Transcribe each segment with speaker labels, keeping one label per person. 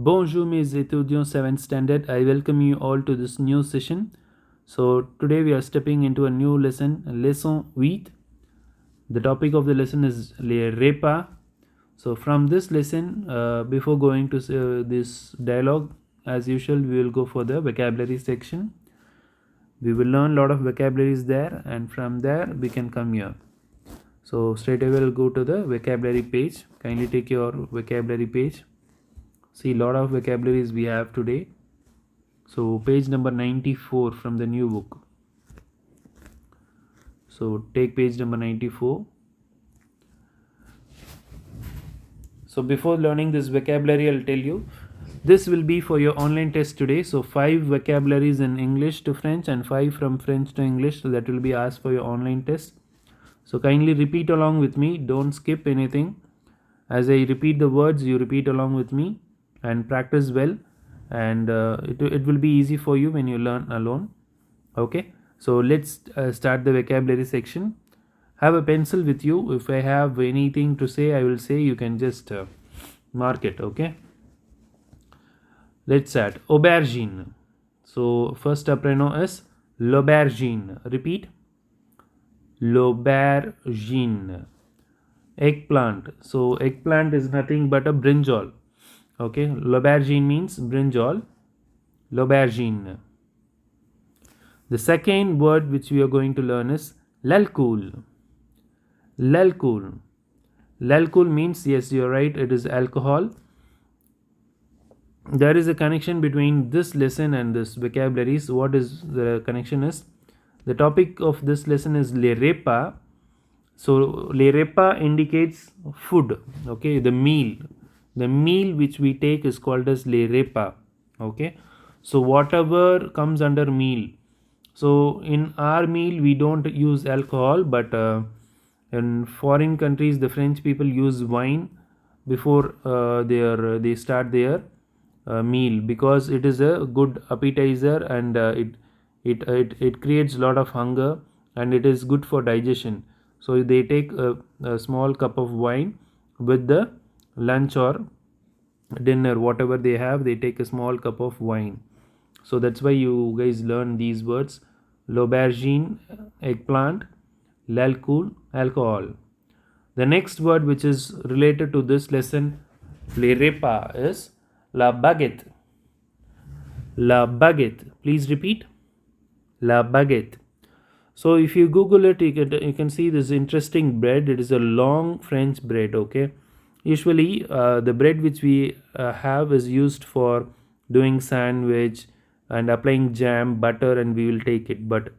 Speaker 1: Bonjour mes étudiants 7th standard. I welcome you all to this new session. So today we are stepping into a new lesson 8. The topic of the lesson is les repas. So from this lesson, before going to this dialogue, as usual, we will go for the vocabulary section. We will learn a lot of vocabularies there, and from there we can come here. So straight away we'll go to the vocabulary page. Kindly take your vocabulary page. See, a lot of vocabularies we have today. So page number 94 from the new book. So take page number 94. So before learning this vocabulary, I'll tell you, this will be for your online test today. So 5 vocabularies in English to French and 5 from French to English. So that will be asked for your online test. So kindly repeat along with me. Don't skip anything. As I repeat the words, you repeat along with me and practice well. And it will be easy for you when you learn alone. Okay. So let's start the vocabulary section. Have a pencil with you. If I have anything to say, I will say. You can just mark it. Okay. Let's start. Aubergine. So first apprenant is l'aubergine. Repeat. L'aubergine. Eggplant. So eggplant is nothing but a brinjal. Okay. L'aubergine means brinjal. L'aubergine. The second word which we are going to learn is l'alcool. L'alcool. L'alcool means, yes, you're right, it is alcohol. There is a connection between this lesson and this vocabularies. What is the connection is? The topic of this lesson is les repas. So les repas indicates food. Okay, the meal. The meal which we take is called as les repas. Okay, so whatever comes under meal. So in our meal we don't use alcohol, but in foreign countries the French people use wine before they start their meal, because it is a good appetizer and it creates a lot of hunger and it is good for digestion. So they take a small cup of wine with the lunch or dinner, whatever they have, they take a small cup of wine. So that's why you guys learn these words: l'aubergine, eggplant, l'alcool, alcohol. The next word which is related to this lesson, les repas, is la baguette. La baguette. Please repeat. La baguette. So if you Google it, you can see this interesting bread. It is a long French bread. Okay. Usually the bread which we have is used for doing sandwich and applying jam, butter, and we will take it. But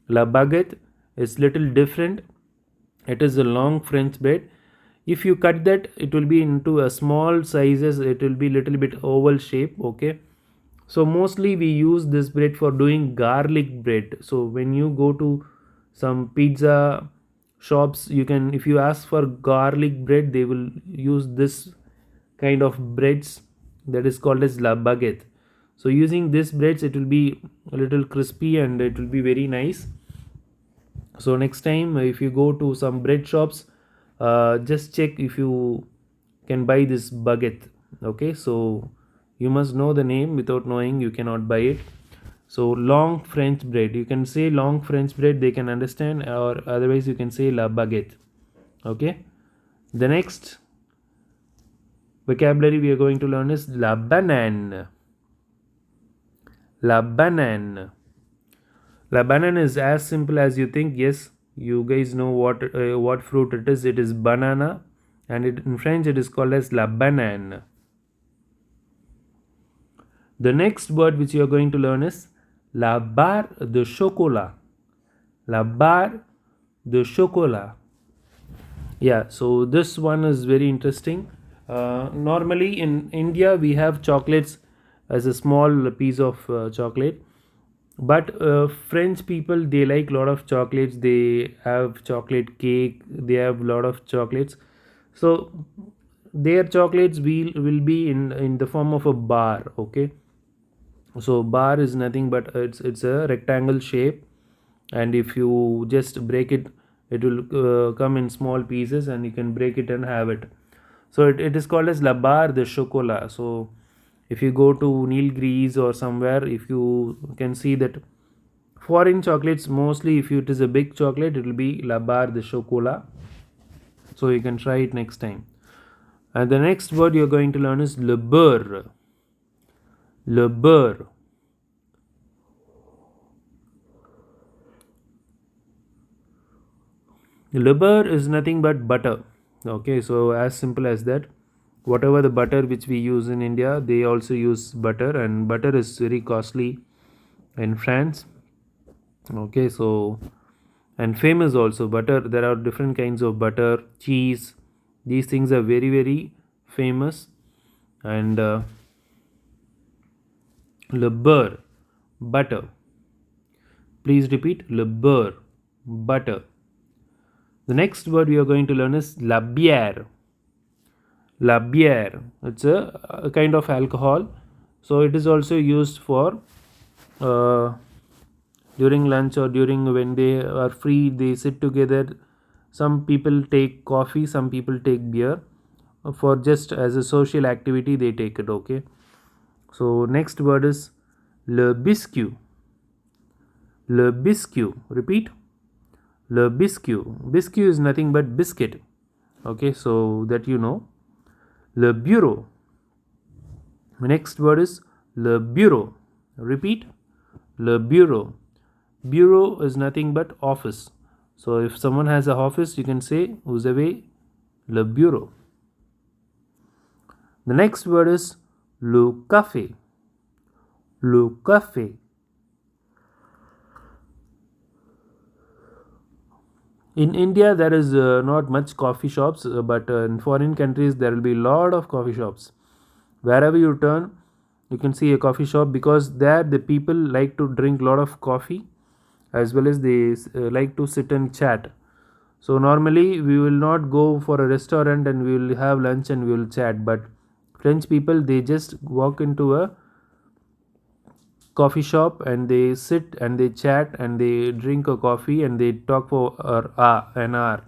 Speaker 1: la baguette is little different. It is a long French bread. If you cut that, it will be into a small sizes. It will be little bit oval shape. Okay. So mostly we use this bread for doing garlic bread. So when you go to some pizza shops, you can, if you ask for garlic bread, they will use this kind of breads, that is called as la baguette. So using this breads, it will be a little crispy and it will be very nice. So next time if you go to some bread shops, just check if you can buy this baguette. Okay, so you must know the name. Without knowing, you cannot buy it. So long French bread, you can say long French bread, they can understand, or otherwise you can say la baguette. Okay, the next vocabulary we are going to learn is la banane. La banane. La banane is as simple as you think. Yes, you guys know what fruit it is. It is banana, and in French it is called as la banane. The next word which you are going to learn is la barre de chocolat. La barre de chocolat. Yeah, so this one is very interesting. Normally in India we have chocolates as a small piece of chocolate, but French people, they like a lot of chocolates. They have chocolate cake, they have a lot of chocolates. So their chocolates will be in the form of a bar. Okay, so bar is nothing but it's a rectangle shape, and if you just break it, it will come in small pieces and you can break it and have it. So it is called as la barre de chocolat. So If you go to Nilgiris or somewhere, if you can see that foreign chocolates, mostly if it is a big chocolate, it will be la barre de chocolat. So you can try it next time. And the next word you're going to learn is le beurre. Le beurre. Le beurre is nothing but butter. Okay, so as simple as that. Whatever the butter which we use in India, they also use butter, and butter is very costly in France. Okay, so and famous also butter. There are different kinds of butter, cheese. These things are very very famous. And le beurre, butter. Please repeat, le beurre, butter. The next word we are going to learn is la bière. La bière. It's a kind of alcohol. So it is also used for during lunch or during when they are free, they sit together. Some people take coffee, some people take beer. For just as a social activity, they take it. Okay. So next word is le biscuit. Le biscuit. Repeat. Le biscuit. Biscuit is nothing but biscuit. Okay, so that you know. Le bureau. Next word is le bureau. Repeat. Le bureau. Bureau is nothing but office. So if someone has a office, you can say vous avez le bureau. The next word is le café. Le café. In India, there is not much coffee shops, but in foreign countries, there will be a lot of coffee shops. Wherever you turn, you can see a coffee shop, because there the people like to drink a lot of coffee, as well as they like to sit and chat. So normally we will not go for a restaurant and we will have lunch and we will chat, but French people, they just walk into a coffee shop and they sit and they chat and they drink a coffee and they talk for an hour.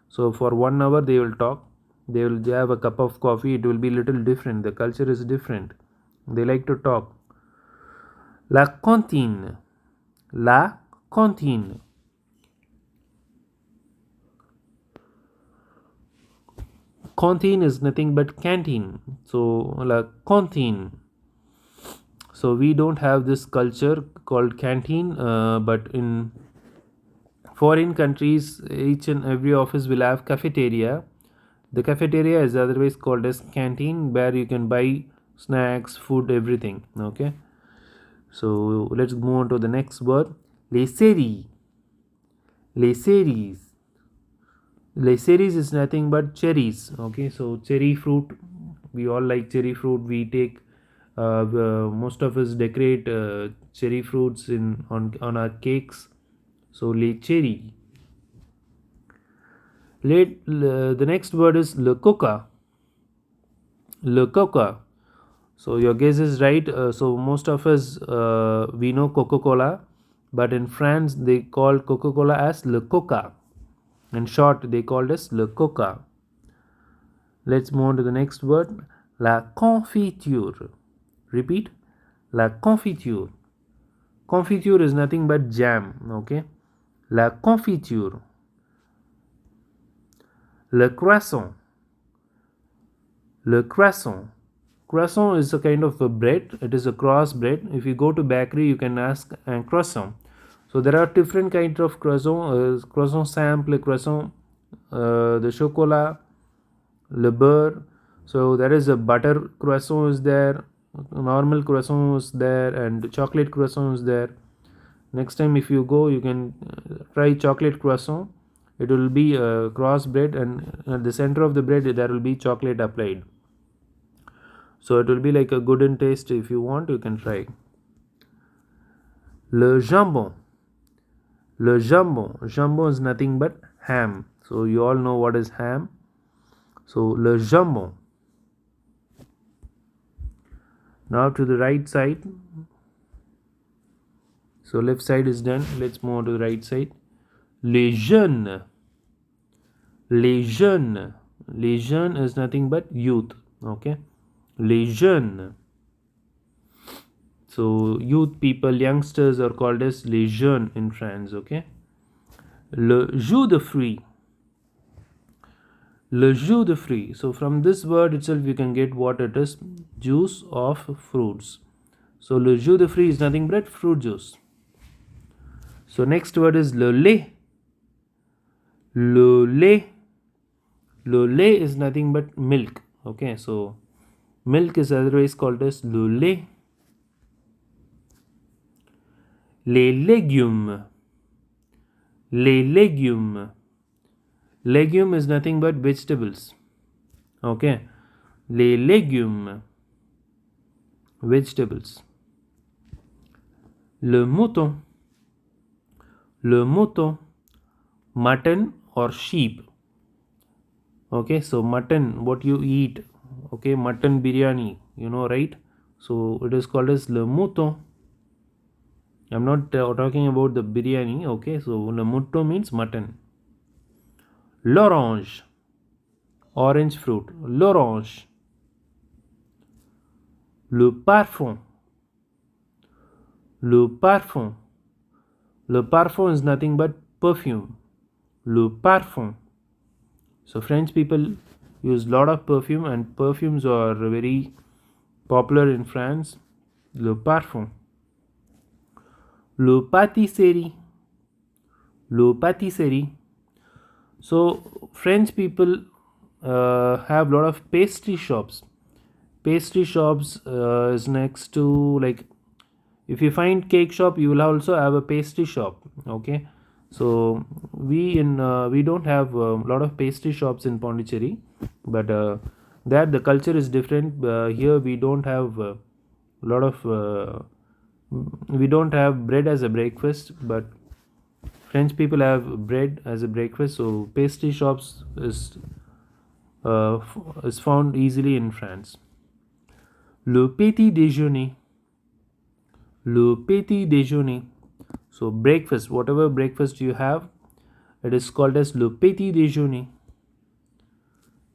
Speaker 1: So for 1 hour they will talk, they will have a cup of coffee. It will be little different, the culture is different, they like to talk. La cantine. La cantine. Cantine is nothing but canteen. So la cantine. So we don't have this culture called canteen, but in foreign countries, each and every office will have cafeteria. The cafeteria is otherwise called as canteen, where you can buy snacks, food, everything. Okay. So let's move on to the next word. Les séries. Les séries. Les séries is nothing but cherries. Okay. So cherry fruit. We all like cherry fruit. We take most of us decorate cherry fruits on our cakes. So le cherry. The next word is le coca. Le coca. So your guess is right. So most of us we know Coca-Cola, but in France they call Coca-Cola as le coca. In short, they called as le coca. Let's move on to the next word. La confiture. Repeat. La confiture. Confiture is nothing but jam. Okay. La confiture. Le croissant. Le croissant. Croissant is a kind of a bread. It is a cross bread. If you go to bakery, you can ask a croissant. So there are different kinds of croissant. Croissant simple, croissant, the chocolat, le beurre. So there is a butter croissant is there, normal croissant is there, and chocolate croissant is there. Next time if you go, you can try chocolate croissant. It will be a cross bread, and at the center of the bread there will be chocolate applied. So it will be like a good in taste. If you want, you can try. Le jambon. Le jambon. Jambon is nothing but ham. So you all know what is ham. So le jambon. Now to the right side. So left side is done. Let's move on to the right side. Les jeunes. Les jeunes. Les jeunes is nothing but youth. Okay. Les jeunes. So youth people, youngsters are called as les jeunes in France. Okay. Le jus de fruit. Le jus de fruit. So from this word itself you can get what it is. Juice of fruits. So le jus de fruit is nothing but fruit juice. So next word is le lait. Le lait. Le lait is nothing but milk. Okay, so milk is otherwise called as le lait. Les légumes. Les légumes. Legume is nothing but vegetables. Okay, les légumes. Vegetables. Le mouton. Le mouton. Mutton or sheep. Okay, so mutton, what you eat. Okay, mutton biryani, you know, right? So it is called as le mouton. I'm not talking about the biryani. Okay, so le mouton means mutton. L'orange. Orange fruit. L'orange. Le parfum. Le parfum. Le parfum is nothing but perfume. Le parfum. So French people use lot of perfume, and perfumes are very popular in France. Le parfum. Le pâtisserie. Le pâtisserie. So French people have lot of pastry shops. Pastry shops is next to, like, if you find cake shop, you will also have a pastry shop. Okay, so we don't have a lot of pastry shops in Pondicherry, but there the culture is different. Here we don't have a lot of we don't have bread as a breakfast, but French people have bread as a breakfast. So pastry shops is found easily in France. Le petit déjeuner. Le petit déjeuner. So breakfast, whatever breakfast you have, it is called as le petit déjeuner.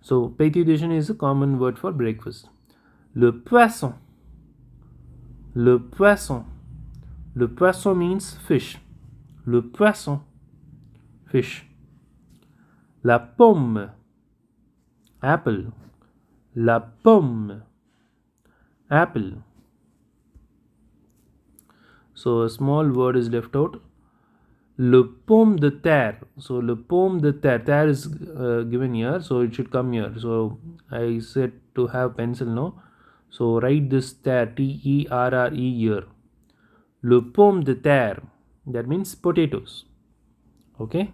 Speaker 1: So petit déjeuner is a common word for breakfast. Le poisson. Le poisson. Le poisson means fish. Le poisson. Fish. La pomme. Apple. La pomme. Apple. So a small word is left out. Le pomme de terre. So le pomme de terre. Terre is given here, so it should come here. So I said to have pencil, no? So write this terre, T-E-R-R-E here. Le pomme de terre. That means potatoes. Okay.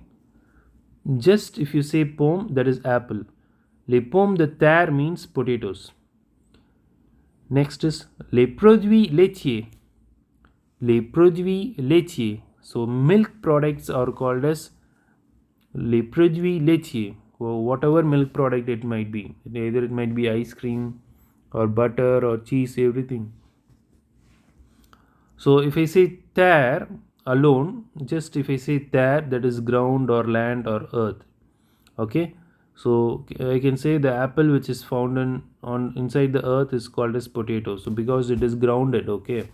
Speaker 1: Just if you say pomme, that is apple. Les pommes de terre means potatoes. Next is les produits laitiers. Les produits laitiers. So milk products are called as les produits laitiers. So whatever milk product it might be. Either it might be ice cream or butter or cheese, everything. So if I say terre alone, just if I say terre, that is ground or land or earth. Okay. So I can say the apple which is found inside the earth is called as potato. So because it is grounded. Okay.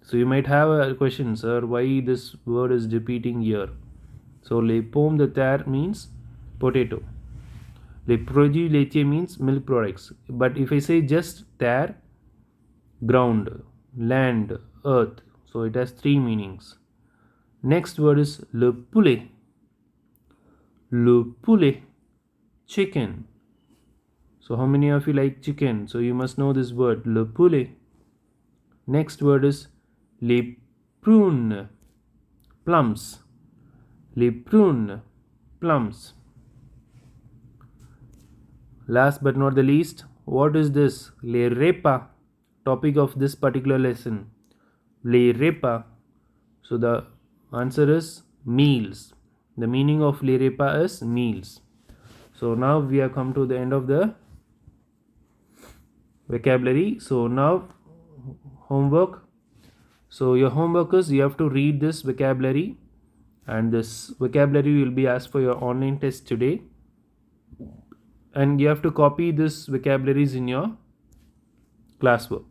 Speaker 1: So you might have a question, sir, why this word is repeating here? So les pommes de terre means potato. Les produits laitiers means milk products. But if I say just terre, ground, land, earth, so it has three meanings. Next word is le poulet. Le poulet. Chicken. So how many of you like chicken? So you must know this word, le poulet. Next word is les prunes. Plums. Les prunes. Plums. Last but not the least, what is this? Les repas. Topic of this particular lesson. Les repas. So the answer is meals. The meaning of les repas is meals. So now we have come to the end of the vocabulary. So now homework. So your homework is you have to read this vocabulary, and this vocabulary will be asked for your online test today, and you have to copy this vocabularies in your classwork.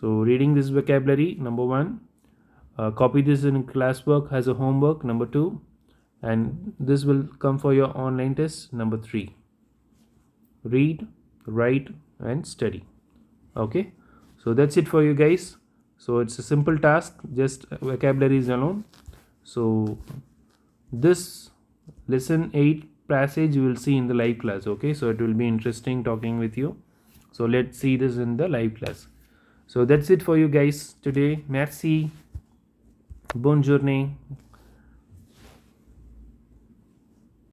Speaker 1: So reading this vocabulary, number 1, copy this in classwork as a homework, number 2, and this will come for your online test, number 3. Read, write and study. Okay, so that's it for you guys. So it's a simple task, just vocabularies alone. So this lesson 8 passage you will see in the live class. Okay, so it will be interesting talking with you. So let's see this in the live class. So that's it for you guys today. Merci, bonne journée.